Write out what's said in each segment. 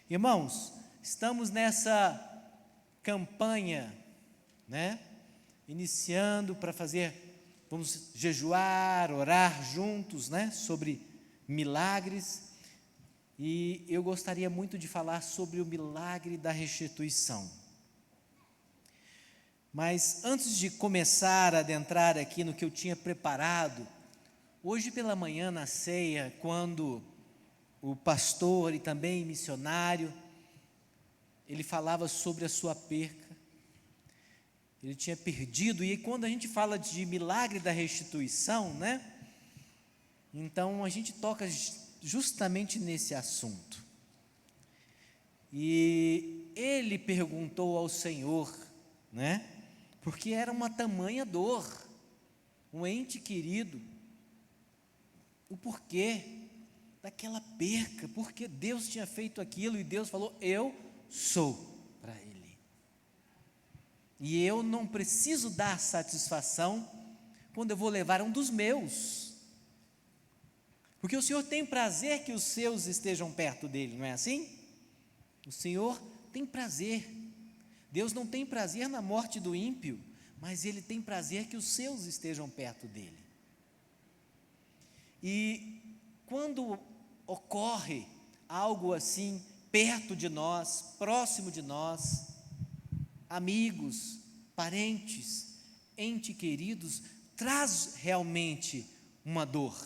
Irmãos, estamos nessa campanha, né? Iniciando para vamos jejuar, orar juntos, né? Sobre milagres. E eu gostaria muito de falar sobre o milagre da restituição. Mas antes de começar a adentrar aqui no que eu tinha preparado, hoje pela manhã na ceia, quando o pastor e também missionário, ele falava sobre a sua perca, ele tinha perdido, e quando a gente fala de milagre da restituição, né? Então a gente toca justamente nesse assunto. E ele perguntou ao Senhor, né? Porque era uma tamanha dor, um ente querido, o porquê daquela perca, porque Deus tinha feito aquilo e Deus falou: eu sou para ele. E eu não preciso dar satisfação quando eu vou levar um dos meus, porque o Senhor tem prazer que os seus estejam perto dele, não é assim? O Senhor tem prazer. Deus não tem prazer na morte do ímpio, mas Ele tem prazer que os seus estejam perto dele. E quando ocorre algo assim, perto de nós, próximo de nós, amigos, parentes, entes queridos, traz realmente uma dor.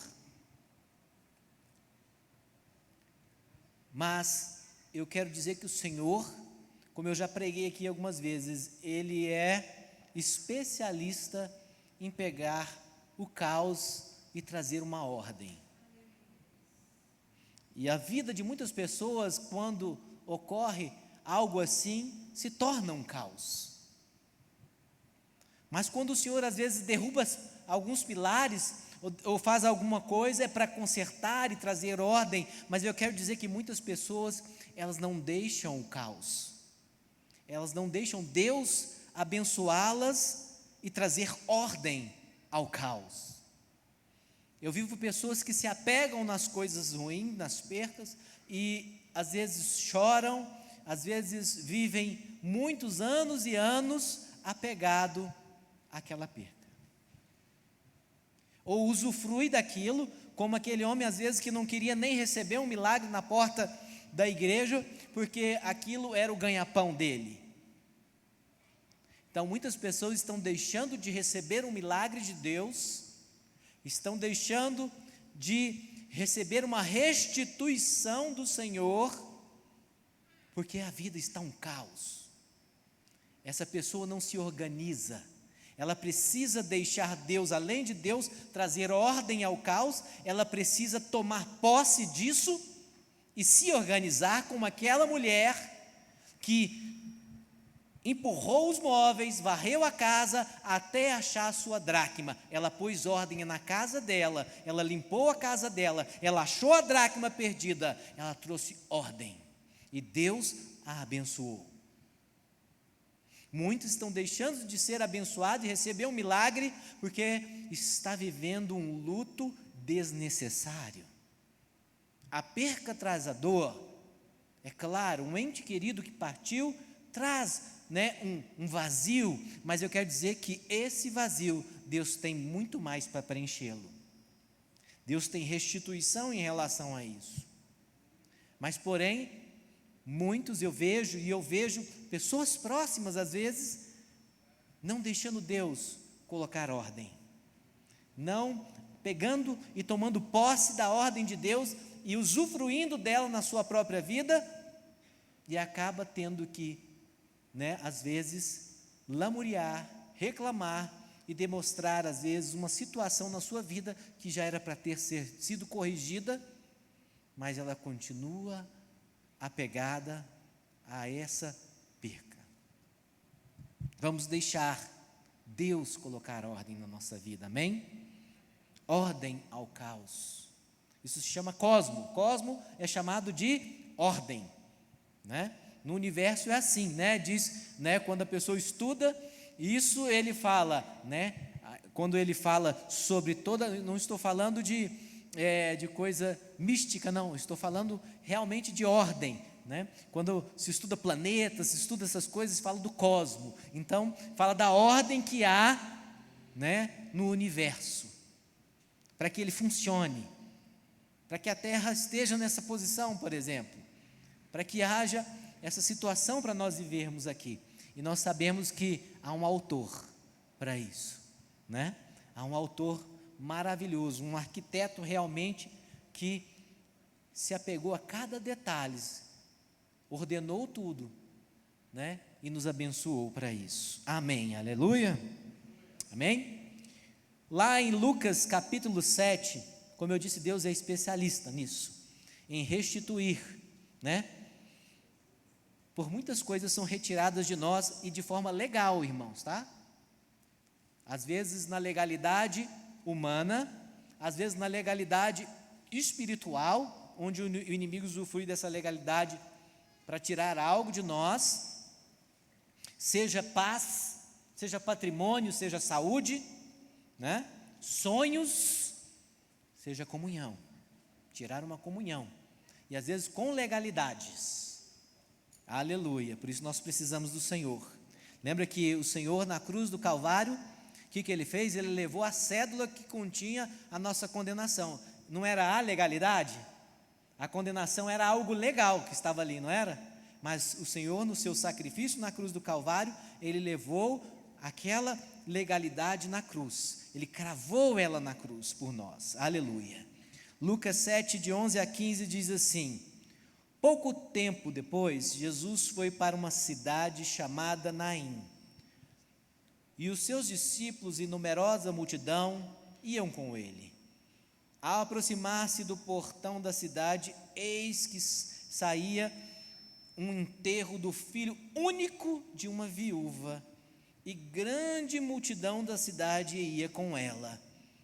Mas eu quero dizer que o Senhor, como eu já preguei aqui algumas vezes, Ele é especialista em pegar o caos e trazer uma ordem. E a vida de muitas pessoas, quando ocorre algo assim, se torna um caos. Mas quando o Senhor às vezes derruba alguns pilares, ou faz alguma coisa, é para consertar e trazer ordem, mas eu quero dizer que muitas pessoas, elas não deixam o caos, elas não deixam Deus abençoá-las e trazer ordem ao caos. Eu vivo pessoas que se apegam nas coisas ruins, nas percas, e às vezes choram, às vezes vivem muitos anos e anos apegado àquela perca. Ou usufrui daquilo, como aquele homem às vezes que não queria nem receber um milagre na porta da igreja, porque aquilo era o ganha-pão dele. Então muitas pessoas estão deixando de receber um milagre de Deus, estão deixando de receber uma restituição do Senhor, porque a vida está um caos. Essa pessoa não se organiza, ela precisa deixar Deus, além de Deus trazer ordem ao caos, ela precisa tomar posse disso e se organizar como aquela mulher que empurrou os móveis, varreu a casa até achar a sua dracma. Ela pôs ordem na casa dela, ela limpou a casa dela, ela achou a dracma perdida, ela trouxe ordem e Deus a abençoou. Muitos estão deixando de ser abençoados e receber um milagre porque está vivendo um luto desnecessário. A perca traz a dor, é claro, um ente querido que partiu traz, um vazio, mas eu quero dizer que esse vazio, Deus tem muito mais para preenchê-lo. Deus tem restituição em relação a isso. Mas porém, muitos eu vejo pessoas próximas às vezes, não deixando Deus colocar ordem, não pegando e tomando posse da ordem de Deus e usufruindo dela na sua própria vida, e acaba tendo que, às vezes, lamuriar, reclamar e demonstrar, às vezes, uma situação na sua vida que já era para ter sido corrigida, mas ela continua apegada a essa perca. Vamos deixar Deus colocar ordem na nossa vida, amém? Ordem ao caos. Isso se chama cosmo. Cosmo é chamado de ordem, No universo é assim, diz, quando a pessoa estuda, isso ele fala, quando ele fala sobre não estou falando de coisa mística, não, estou falando realmente de ordem, né? Quando se estuda planetas, se estuda essas coisas, fala do cosmo. Então, fala da ordem que há, né, no universo, para que ele funcione, para que a Terra esteja nessa posição, por exemplo, para que haja essa situação para nós vivermos aqui. E nós sabemos que há um autor para isso, né? Há um autor maravilhoso, um arquiteto realmente que se apegou a cada detalhe, ordenou tudo, né? E nos abençoou para isso. Amém, aleluia, amém? Lá em Lucas capítulo 7, como eu disse, Deus é especialista nisso, em restituir, né? Por muitas coisas são retiradas de nós e de forma legal, irmãos, tá? Às vezes na legalidade humana, às vezes na legalidade espiritual, onde o inimigo usufrui dessa legalidade para tirar algo de nós, seja paz, seja patrimônio, seja saúde, né? Sonhos, seja comunhão, tirar uma comunhão, e às vezes com legalidades. Aleluia, por isso nós precisamos do Senhor. Lembra que o Senhor na cruz do Calvário, o que ele fez? Ele levou a cédula que continha a nossa condenação. Não era a legalidade? A condenação era algo legal que estava ali, não era? Mas o Senhor, no seu sacrifício na cruz do Calvário, ele levou aquela legalidade na cruz, ele cravou ela na cruz por nós. Aleluia. Lucas 7, de 11 a 15 diz assim: pouco tempo depois, Jesus foi para uma cidade chamada Naim, e os seus discípulos e numerosa multidão iam com ele. Ao aproximar-se do portão da cidade, eis que saía um enterro do filho único de uma viúva, e grande multidão da cidade ia com ela.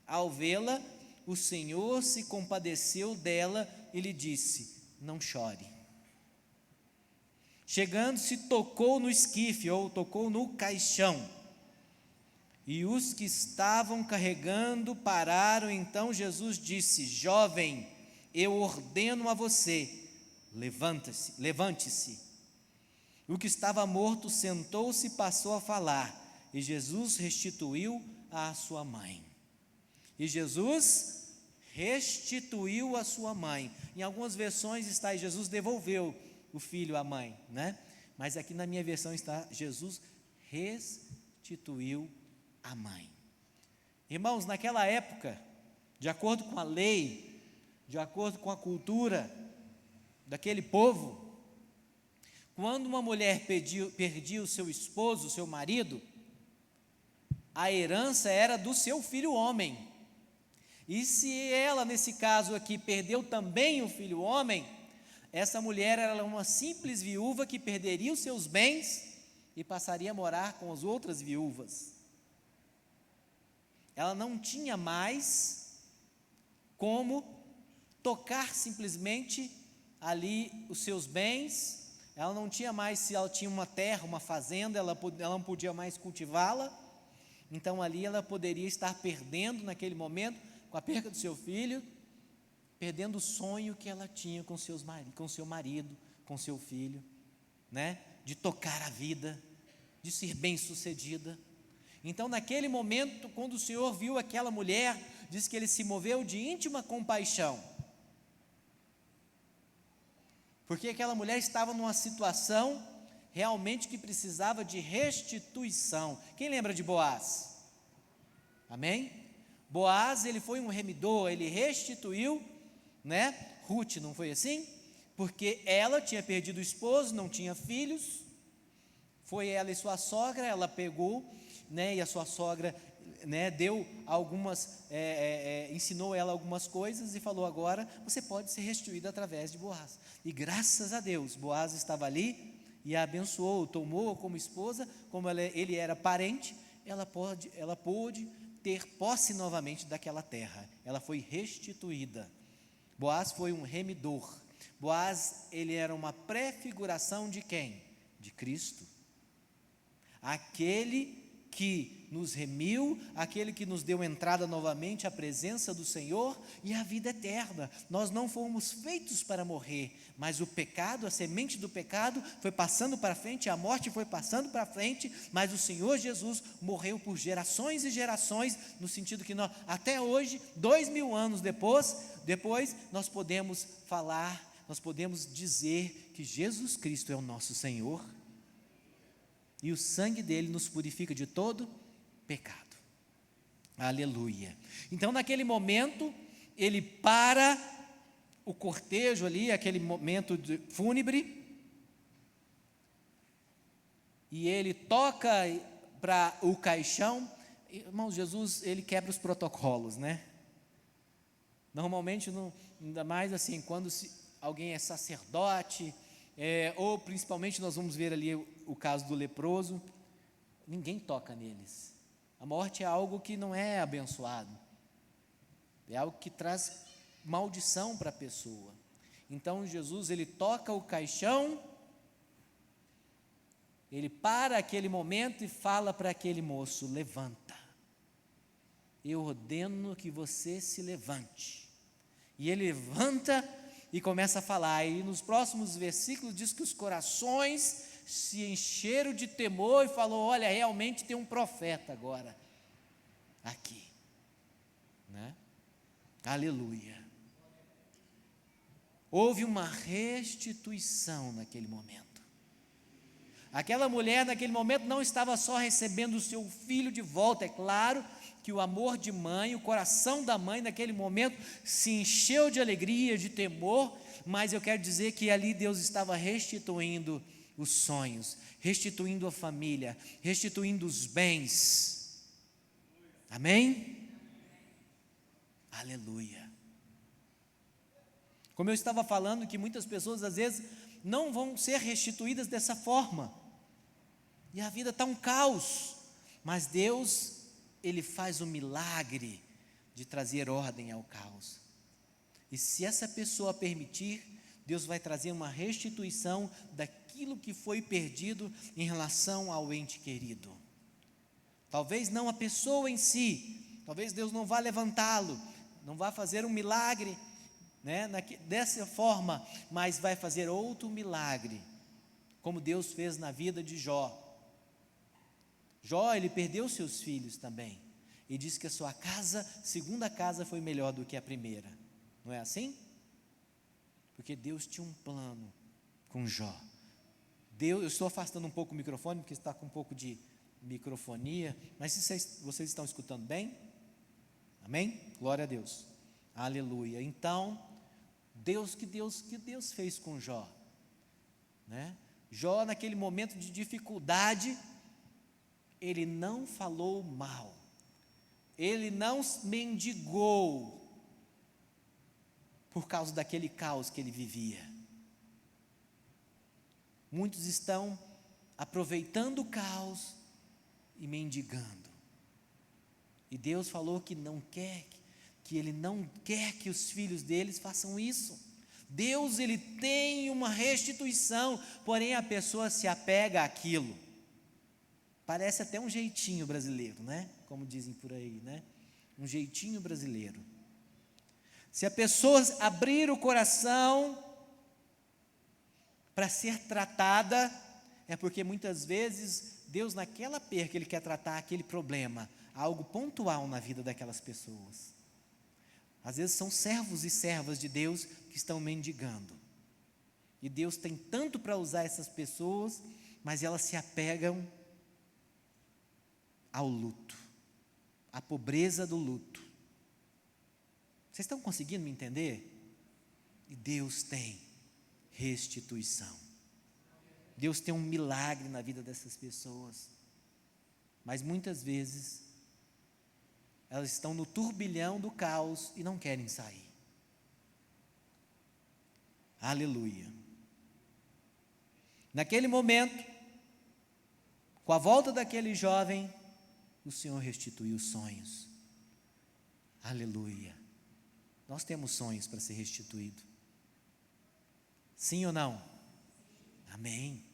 Ao vê-la, o Senhor se compadeceu dela e lhe disse: não chore. Chegando-se, tocou no esquife, ou tocou no caixão, e os que estavam carregando pararam. Então Jesus disse: jovem, eu ordeno a você, levante-se. O que estava morto sentou-se e passou a falar, e Jesus restituiu a sua mãe. E Jesus restituiu a sua mãe. Em algumas versões está aí, Jesus devolveu o filho à mãe, né? Mas aqui na minha versão está, Jesus restituiu a mãe. Irmãos, naquela época, de acordo com a lei, de acordo com a cultura daquele povo, quando uma mulher perdia o seu esposo, o seu marido, a herança era do seu filho homem. E se ela, nesse caso aqui, perdeu também o filho homem, essa mulher era uma simples viúva que perderia os seus bens e passaria a morar com as outras viúvas. Ela não tinha mais como tocar simplesmente ali os seus bens. Ela não tinha mais, se ela tinha uma terra, uma fazenda, ela não podia mais cultivá-la. Então ali ela poderia estar perdendo naquele momento, com a perda do seu filho, perdendo o sonho que ela tinha com seu marido, com seu filho, né? De tocar a vida, de ser bem-sucedida. Então naquele momento, quando o Senhor viu aquela mulher, diz que ele se moveu de íntima compaixão, porque aquela mulher estava numa situação realmente que precisava de restituição. Quem lembra de Boaz? Amém? Boaz, ele foi um remidor, ele restituiu, né? Ruth, não foi assim? Porque ela tinha perdido o esposo, não tinha filhos, foi ela e sua sogra, ela pegou, né? E a sua sogra, né, deu algumas, ensinou ela algumas coisas e falou: agora você pode ser restituído através de Boaz. E graças a Deus, Boaz estava ali e a abençoou, tomou como esposa, como ele era parente, ela pôde ter posse novamente daquela terra. Ela foi restituída. Boaz foi um remidor. Boaz, ele era uma prefiguração de quem? De Cristo. Aquele que nos remiu, aquele que nos deu entrada novamente à presença do Senhor e a vida eterna. Nós não fomos feitos para morrer, mas o pecado, a semente do pecado foi passando para frente, a morte foi passando para frente, mas o Senhor Jesus morreu por gerações e gerações, no sentido que nós, até hoje, 2000 anos depois, nós podemos falar, nós podemos dizer que Jesus Cristo é o nosso Senhor, e o sangue dele nos purifica de todo pecado. Aleluia. Então, naquele momento, ele para o cortejo ali, aquele momento fúnebre, e ele toca para o caixão. Irmãos, Jesus, ele quebra os protocolos, né? Normalmente, ainda mais assim, quando alguém é sacerdote, ou principalmente nós vamos ver ali o caso do leproso, ninguém toca neles. A morte é algo que não é abençoado, é algo que traz maldição para a pessoa. Então Jesus, ele toca o caixão, ele para aquele momento e fala para aquele moço: levanta, eu ordeno que você se levante. E ele levanta e começa a falar, e nos próximos versículos diz que os corações se encheram de temor e falou: olha, realmente tem um profeta agora aqui, né? Aleluia. Houve uma restituição naquele momento. Aquela mulher naquele momento não estava só recebendo o seu filho de volta. É claro que o amor de mãe, o coração da mãe naquele momento se encheu de alegria, de temor, mas eu quero dizer que ali Deus estava restituindo os sonhos, restituindo a família, restituindo os bens. Amém? Aleluia. Como eu estava falando, que muitas pessoas às vezes não vão ser restituídas dessa forma, e a vida está um caos, mas Deus, ele faz o milagre de trazer ordem ao caos. E se essa pessoa permitir, Deus vai trazer uma restituição daquilo que foi perdido em relação ao ente querido. Talvez não a pessoa em si, talvez Deus não vá levantá-lo, não vá fazer um milagre, né, dessa forma, mas vai fazer outro milagre, como Deus fez na vida de Jó. Jó, ele perdeu seus filhos também, e diz que a sua casa, segunda casa, foi melhor do que a primeira. Não é assim? Porque Deus tinha um plano com Jó. Eu estou afastando um pouco o microfone, porque está com um pouco de microfonia, mas vocês estão escutando bem? Amém? Glória a Deus. Aleluia. Então, que Deus fez com Jó, né? Jó, naquele momento de dificuldade, ele não falou mal, ele não mendigou por causa daquele caos que ele vivia. Muitos estão aproveitando o caos e mendigando, e Deus falou que Ele não quer que os filhos deles façam isso. Deus, ele tem uma restituição, porém a pessoa se apega àquilo. Parece até um jeitinho brasileiro, né? Como dizem por aí, né? Um jeitinho brasileiro. Se a pessoa abrir o coração para ser tratada, é porque muitas vezes Deus, naquela perca, ele quer tratar aquele problema, algo pontual na vida daquelas pessoas. Às vezes são servos e servas de Deus que estão mendigando, e Deus tem tanto para usar essas pessoas, mas elas se apegam ao luto, à pobreza do luto. Vocês estão conseguindo me entender? E Deus tem restituição. Deus tem um milagre na vida dessas pessoas, mas muitas vezes elas estão no turbilhão do caos e não querem sair. Aleluia. Naquele momento, com a volta daquele jovem, o Senhor restituiu os sonhos. Aleluia. Nós temos sonhos para ser restituído. Sim ou não? Amém.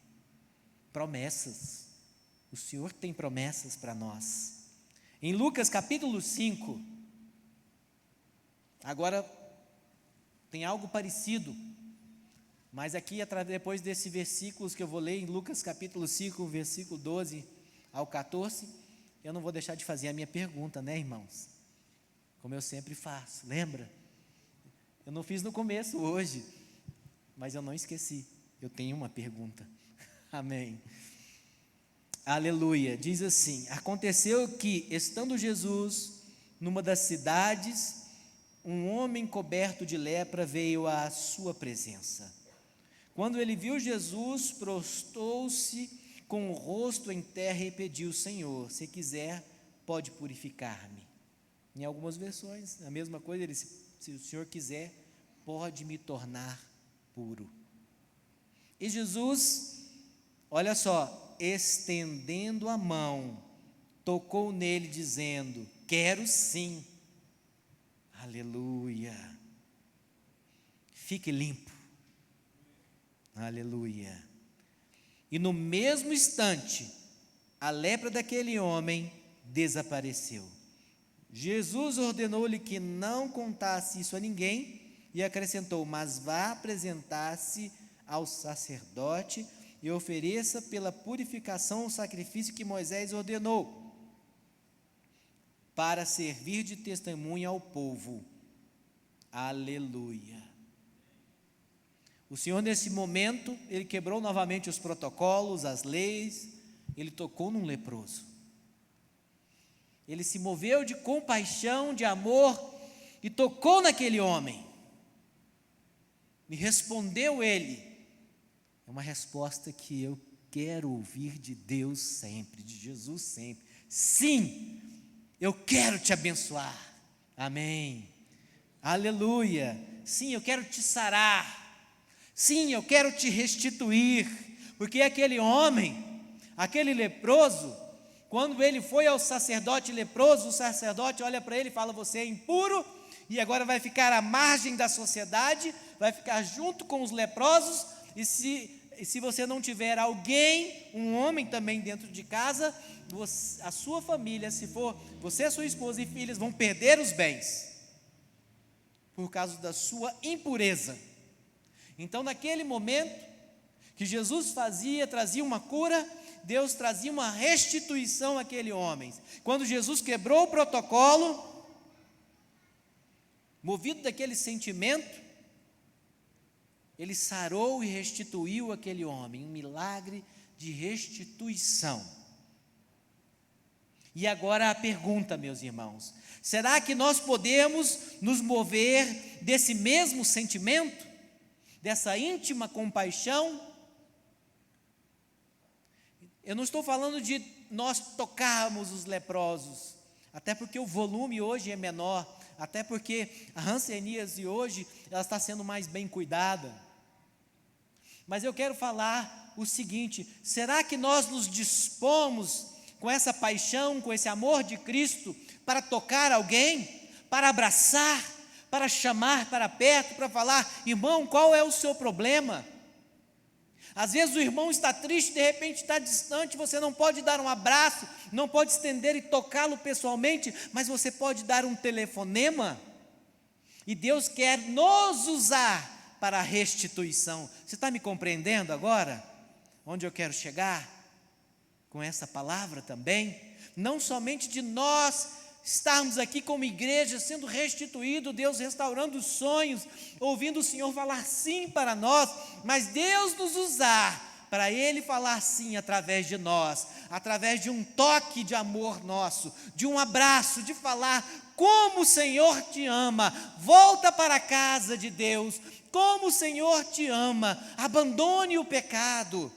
Promessas. O Senhor tem promessas para nós. Em Lucas capítulo 5, agora tem algo parecido, mas aqui depois desses versículos que eu vou ler em Lucas capítulo 5, versículo 12 ao 14, eu não vou deixar de fazer a minha pergunta, né, irmãos? Como eu sempre faço, lembra? Eu não fiz no começo hoje, mas eu não esqueci, eu tenho uma pergunta. Amém. Aleluia. Diz assim: aconteceu que, estando Jesus numa das cidades, um homem coberto de lepra veio à sua presença. Quando ele viu Jesus, prostrou-se com o rosto em terra e pediu: Senhor, se quiser, pode purificar-me. Em algumas versões, a mesma coisa, ele disse: se o Senhor quiser, pode me tornar puro. E Jesus, olha só, estendendo a mão, tocou nele, dizendo: quero sim. Aleluia. Fique limpo. Aleluia. E no mesmo instante, a lepra daquele homem desapareceu. Jesus ordenou-lhe que não contasse isso a ninguém e acrescentou: mas vá apresentar-se ao sacerdote e ofereça pela purificação o sacrifício que Moisés ordenou, para servir de testemunha ao povo. Aleluia. O Senhor, nesse momento, ele quebrou novamente os protocolos, as leis, ele tocou num leproso. Ele se moveu de compaixão, de amor, e tocou naquele homem. Me respondeu ele. É uma resposta que eu quero ouvir de Deus sempre, de Jesus sempre. Sim, eu quero te abençoar. Amém. Aleluia. Sim, eu quero te sarar. Sim, eu quero te restituir. Porque aquele homem, aquele leproso, quando ele foi ao sacerdote leproso, o sacerdote olha para ele e fala: você é impuro e agora vai ficar à margem da sociedade, vai ficar junto com os leprosos, e se você não tiver alguém, um homem também dentro de casa, a sua família, se for você, a sua esposa e filhos, vão perder os bens, por causa da sua impureza. Então, naquele momento que Jesus trazia uma cura, Deus trazia uma restituição àquele homem. Quando Jesus quebrou o protocolo, movido daquele sentimento, ele sarou e restituiu aquele homem, um milagre de restituição. E agora a pergunta, meus irmãos: será que nós podemos nos mover desse mesmo sentimento, dessa íntima compaixão? Eu não estou falando de nós tocarmos os leprosos, até porque o volume hoje é menor, até porque a hanseníase hoje ela está sendo mais bem cuidada. Mas eu quero falar o seguinte: será que nós nos dispomos com essa paixão, com esse amor de Cristo, para tocar alguém, para abraçar, para chamar para perto, para falar: irmão, qual é o seu problema? Às vezes o irmão está triste, de repente está distante, você não pode dar um abraço, não pode estender e tocá-lo pessoalmente, mas você pode dar um telefonema, e Deus quer nos usar para a restituição. Você está me compreendendo agora? Onde eu quero chegar com essa palavra também? Não somente de nós estarmos aqui como igreja, sendo restituído, Deus restaurando os sonhos, ouvindo o Senhor falar sim para nós, mas Deus nos usar para Ele falar sim através de nós, através de um toque de amor nosso, de um abraço, de falar como o Senhor te ama, volta para a casa de Deus, como o Senhor te ama, abandone o pecado.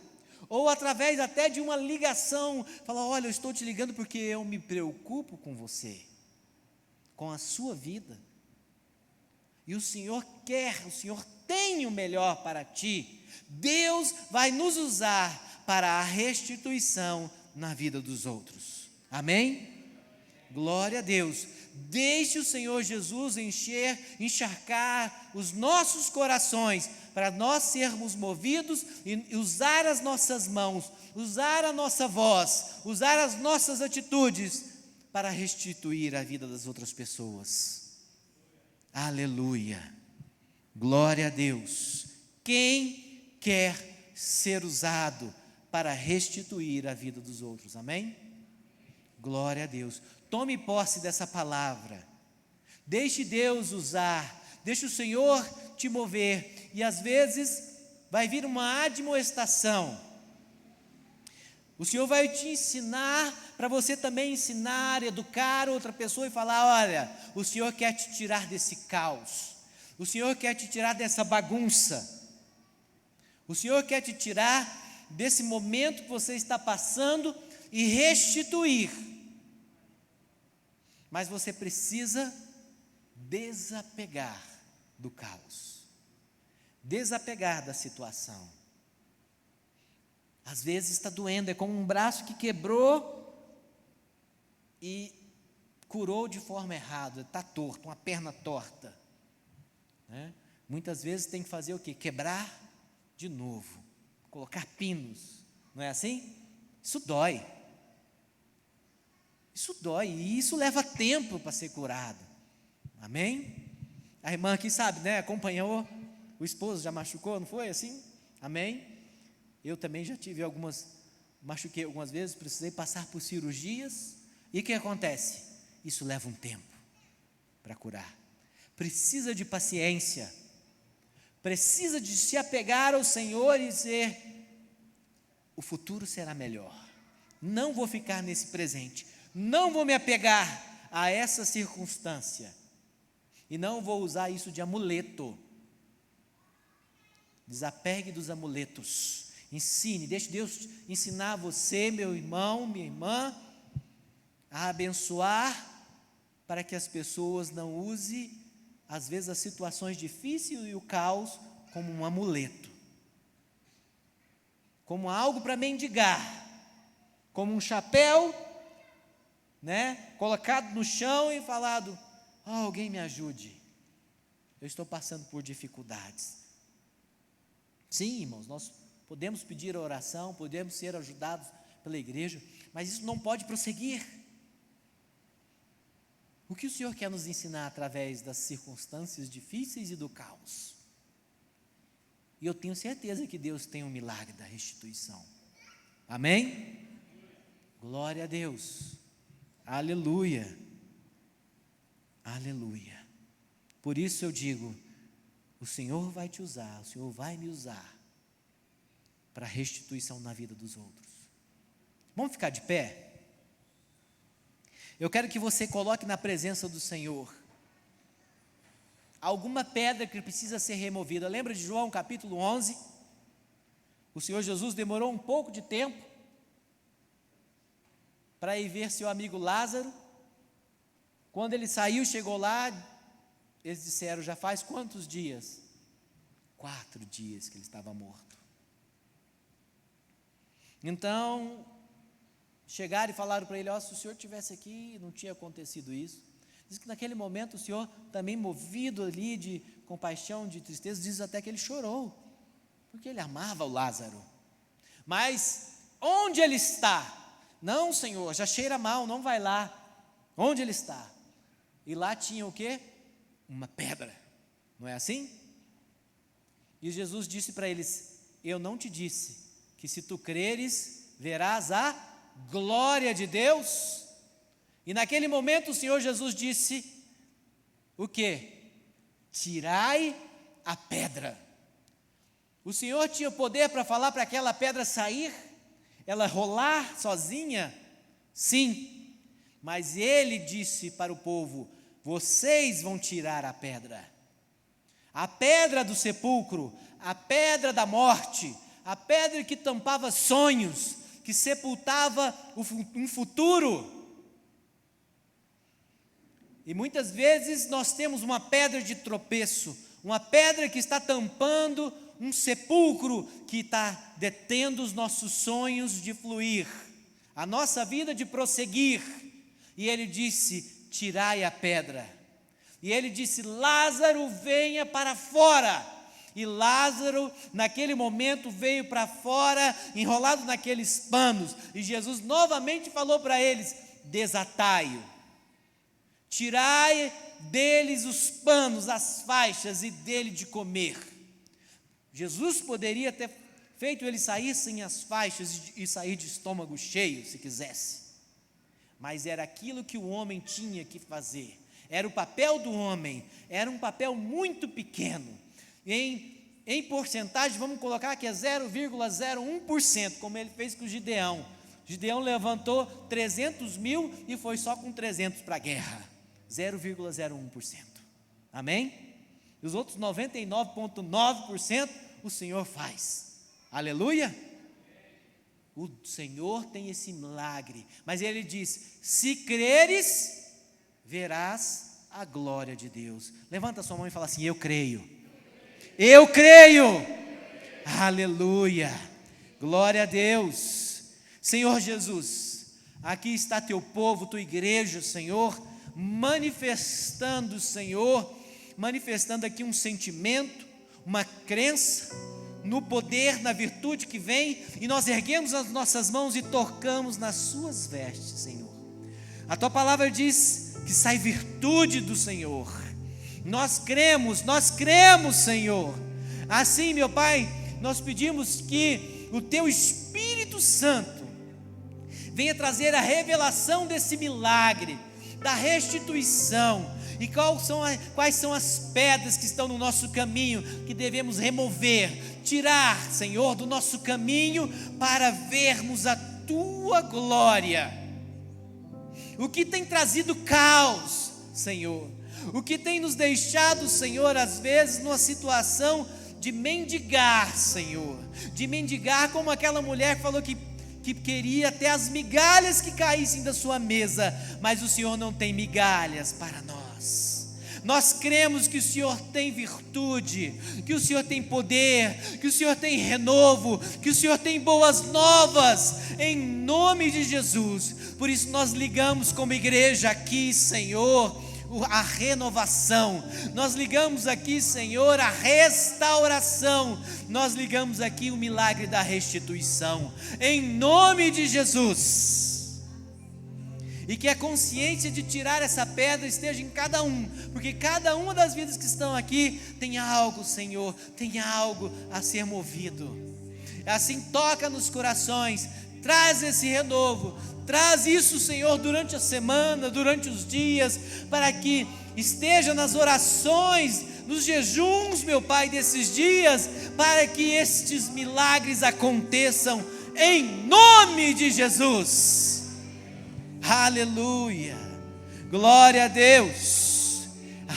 Ou através até de uma ligação, falar: olha, eu estou te ligando porque eu me preocupo com você, com a sua vida, e o Senhor tem o melhor para ti. Deus vai nos usar para a restituição na vida dos outros. Amém? Glória a Deus. Deixe o Senhor Jesus encharcar os nossos corações, para nós sermos movidos e usar as nossas mãos, usar a nossa voz, usar as nossas atitudes, para restituir a vida das outras pessoas. Aleluia, glória a Deus. Quem quer ser usado para restituir a vida dos outros, amém? Glória a Deus. Tome posse dessa palavra, deixe Deus usar, deixe o Senhor te mover, e às vezes vai vir uma admoestação, o Senhor vai te ensinar, para você também ensinar, educar outra pessoa e falar: olha, o Senhor quer te tirar desse caos, o Senhor quer te tirar dessa bagunça, o Senhor quer te tirar desse momento que você está passando e restituir. Mas você precisa desapegar do caos, desapegar da situação. Às vezes está doendo, é como um braço que quebrou e curou de forma errada, está torto, uma perna torta, né? Muitas vezes tem que fazer o quê? Quebrar de novo, colocar pinos, não é assim? Isso dói. Isso dói, e isso leva tempo para ser curado, amém? A irmã aqui sabe, né? Acompanhou, o esposo já machucou, não foi assim? Amém? Eu também já tive machuquei algumas vezes, precisei passar por cirurgias, e o que acontece? Isso leva um tempo para curar, precisa de paciência, precisa de se apegar ao Senhor e dizer: o futuro será melhor, não vou ficar nesse presente, não vou me apegar a essa circunstância, e não vou usar isso de amuleto. Desapegue dos amuletos, ensine, deixe Deus ensinar você, meu irmão, minha irmã, a abençoar, para que as pessoas não usem, às vezes, as situações difíceis e o caos como um amuleto, como algo para mendigar, como um chapéu, né, colocado no chão e falado: oh, alguém me ajude, eu estou passando por dificuldades. Sim, irmãos, nós podemos pedir a oração, podemos ser ajudados pela igreja, mas isso não pode prosseguir. O que o Senhor quer nos ensinar através das circunstâncias difíceis e do caos? E eu tenho certeza que Deus tem um milagre da restituição, amém? Glória a Deus, aleluia, aleluia. Por isso eu digo: o Senhor vai te usar, o Senhor vai me usar para restituição na vida dos outros. Vamos ficar de pé? Eu quero que você coloque na presença do Senhor alguma pedra que precisa ser removida. Lembra de João capítulo 11? O Senhor Jesus demorou um pouco de tempo para ir ver seu amigo Lázaro. Quando ele saiu, chegou lá, eles disseram: já faz quantos dias? 4 dias que ele estava morto. Então, chegaram e falaram para ele: ó, se o senhor estivesse aqui, não tinha acontecido isso. Diz que naquele momento o Senhor, também movido ali de compaixão, de tristeza, diz até que ele chorou, porque ele amava o Lázaro. Mas onde ele está? Não, Senhor, já cheira mal, não vai lá. Onde ele está? E lá tinha o quê? Uma pedra, não é assim? E Jesus disse para eles: eu não te disse que se tu creres, verás a glória de Deus? E naquele momento o Senhor Jesus disse o quê? Tirai a pedra. O Senhor tinha o poder para falar para aquela pedra sair, ela rolar sozinha? Sim, mas Ele disse para o povo: vocês vão tirar a pedra do sepulcro, a pedra da morte, a pedra que tampava sonhos, que sepultava um futuro. E muitas vezes nós temos uma pedra de tropeço, uma pedra que está tampando um sepulcro que está detendo os nossos sonhos de fluir, a nossa vida de prosseguir. E Ele disse: tirai a pedra. E ele disse: Lázaro, venha para fora. E Lázaro, naquele momento, veio para fora, enrolado naqueles panos. E Jesus novamente falou para eles: desatai-o, tirai deles os panos, as faixas, e dele de comer. Jesus poderia ter feito ele sair sem as faixas e sair de estômago cheio, se quisesse. Mas era aquilo que o homem tinha que fazer. Era o papel do homem, era um papel muito pequeno. Em porcentagem, vamos colocar que é 0,01%, como ele fez com o Gideão. Gideão levantou 300 mil e foi só com 300 para a guerra. 0,01%. Amém? E os outros 99,9% o Senhor faz. Aleluia? O Senhor tem esse milagre. Mas ele diz: se creres, verás a glória de Deus. Levanta a sua mão e fala assim: eu creio. Eu creio. Aleluia. Glória a Deus. Senhor Jesus, aqui está teu povo, tua igreja, Senhor, manifestando, Senhor, manifestando aqui um sentimento, uma crença no poder, na virtude que vem, e nós erguemos as nossas mãos e tocamos nas suas vestes, Senhor. A tua palavra diz que sai virtude do Senhor. Nós cremos, Senhor. Assim, meu Pai, nós pedimos que o teu Espírito Santo venha trazer a revelação desse milagre, da restituição, e quais são as pedras que estão no nosso caminho, que devemos remover, tirar, Senhor, do nosso caminho, para vermos a tua glória. O que tem trazido caos, Senhor, o que tem nos deixado, Senhor, às vezes numa situação de mendigar, Senhor, de mendigar como aquela mulher que falou que queria até as migalhas que caíssem da sua mesa, mas o Senhor não tem migalhas para nós. Nós cremos que o Senhor tem virtude, que o Senhor tem poder, que o Senhor tem renovo, que o Senhor tem boas novas, em nome de Jesus. Por isso nós ligamos como igreja aqui, Senhor, a renovação, nós ligamos aqui, Senhor, a restauração, nós ligamos aqui o milagre da restituição, em nome de Jesus. E que a consciência de tirar essa pedra esteja em cada um, porque cada uma das vidas que estão aqui tem algo, Senhor, tem algo a ser movido. Assim, toca nos corações, traz esse renovo, traz isso, Senhor, durante a semana, durante os dias, para que esteja nas orações, nos jejuns, meu Pai, desses dias, para que estes milagres aconteçam, em nome de Jesus. Aleluia, glória a Deus,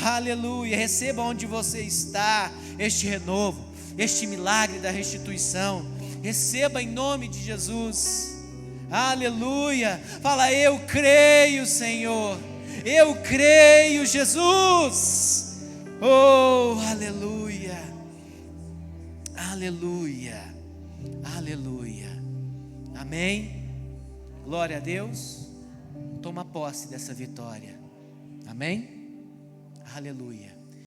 aleluia. Receba onde você está este renovo, este milagre da restituição, receba em nome de Jesus, aleluia. Fala: eu creio, Senhor, eu creio, Jesus. Oh, aleluia, aleluia, aleluia, amém, glória a Deus. Toma posse dessa vitória, amém, aleluia.